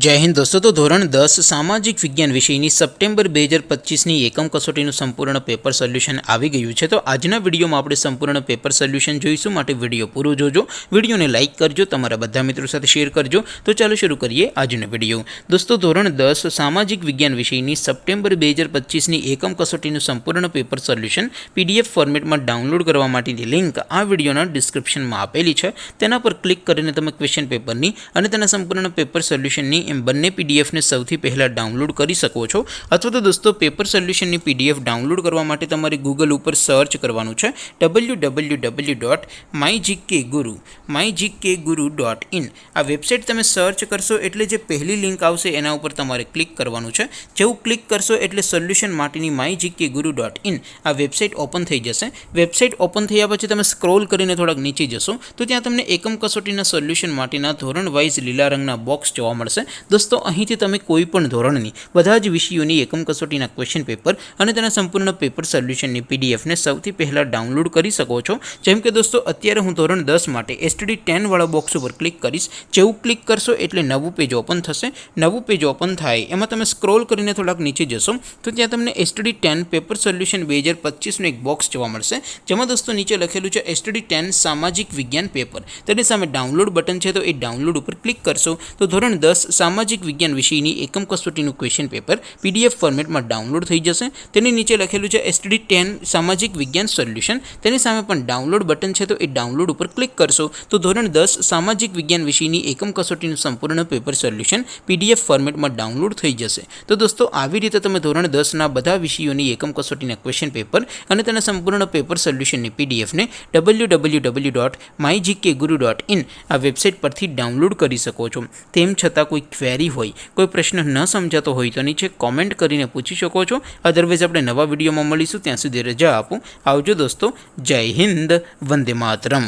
जय हिंद दोस्तों। तो धोरण 10 सामाजिक विज्ञान विषयની સપ્ટેમ્બર 2025ની એકમ કસોટીનું સંપૂર્ણ પેપર સોલ્યુશન આવી ગયું છે। તો આજના વિડીયોમાં આપણે સંપૂર્ણ પેપર સોલ્યુશન જોઈશું, માટે વિડીયો પૂરો જોજો, વિડીયોને લાઇક કરજો, તમારા બધા મિત્રો સાથે શેર કરજો। તો ચાલો શરૂ કરીએ આજનો વિડીયો। દોસ્તો ધોરણ 10 સામાજિક વિજ્ઞાન વિષયની સપ્ટેમ્બર 2025ની એકમ કસોટીનું સંપૂર્ણ પેપર સોલ્યુશન પીડીએફ ફોર્મેટમાં ડાઉનલોડ કરવા માટેની લિંક આ વિડીયોના ડિસ્ક્રિપ્શનમાં આપેલી છે। તેના પર ક્લિક કરીને તમે ક્વેશ્ચન પેપરની અને તેના સંપૂર્ણ પેપર સોલ્યુશનની એમ બંને પીડીએફને સૌથી પહેલાં ડાઉનલોડ કરી શકો છો। અથવા તો દોસ્તો પેપર સોલ્યુશનની પીડીએફ ડાઉનલોડ કરવા માટે તમારે ગૂગલ ઉપર સર્ચ કરવાનું છે www.mygkguru.in। આ વેબસાઇટ તમે સર્ચ કરશો એટલે જે પહેલી લિંક આવશે એના ઉપર તમારે ક્લિક કરવાનું છે। જેવું ક્લિક કરશો એટલે સોલ્યુશન માટેની mygkguru.in આ વેબસાઇટ ઓપન થઈ જશે। વેબસાઇટ ઓપન થયા પછી તમે સ્ક્રોલ કરીને થોડાક નીચે જશો તો ત્યાં તમને એકમ કસોટીના સોલ્યુશન માટેના ધોરણ વાઇઝ લીલા રંગના બોક્સ જોવા મળશે। दोस्तों અહીંથી તમે કોઈ પણ ધોરણની બધા જ વિષયોની એકમ કસોટીના ક્વેશ્ચન પેપર અને તેના સંપૂર્ણ પેપર સોલ્યુશનની પીડીએફને સૌથી પહેલાં ડાઉનલોડ કરી શકો છો। જેમ કે દોસ્તો અત્યારે હું ધોરણ 10 માટે STD 10 વાળા બોક્સ ઉપર ક્લિક કરીશ। જેવું ક્લિક કરશો એટલે નવું પેજ ઓપન થશે। નવું પેજ ઓપન થાય એમાં તમે સ્ક્રોલ કરીને થોડાક નીચે જશો તો ત્યાં તમને STD 10 પેપર સોલ્યુશન 2025નું એક બોક્સ જોવા મળશે, જેમાં દોસ્તો નીચે લખેલું છે STD 10 સામાજિક વિજ્ઞાન પેપર। તેની સામે ડાઉનલોડ બટન છે, તો એ ડાઉનલોડ ઉપર ક્લિક કરશો તો ધોરણ 10 સામાજિક વિજ્ઞાન વિષયની એકમ કસોટીનું ક્વેશ્ચન પેપર પીડીએફ ફોર્મેટમાં ડાઉનલોડ થઈ જશે। તેની નીચે લખેલું છે STD 10 સામાજિક વિજ્ઞાન સોલ્યુશન। તેની સામે પણ ડાઉનલોડ બટન છે, તો એ ડાઉનલોડ ઉપર ક્લિક કરશો તો ધોરણ 10 સામાજિક વિજ્ઞાન વિષયની એકમ કસોટીનું સંપૂર્ણ પેપર સોલ્યુશન પીડીએફ ફોર્મેટમાં ડાઉનલોડ થઈ જશે। તો દોસ્તો આવી રીતે તમે ધોરણ 10ના બધા વિષયોની એકમ કસોટીના ક્વેશ્ચન પેપર અને તેના સંપૂર્ણ પેપર સોલ્યુશનની પીડીએફને www.mygkguru.in આ વેબસાઇટ પરથી ડાઉનલોડ કરી શકો છો। તેમ છતાં કોઈ ક્વેરી હોય, કોઈ પ્રશ્ન ન સમજાતો હોય તો નીચે કોમેન્ટ કરીને પૂછી શકો છો। અધરવાઇઝ આપણે નવા વિડીયોમાં મળીશું, ત્યાં સુધી રજા આપો। આવજો દોસ્તો, જય હિન્દ, વંદે માતરમ।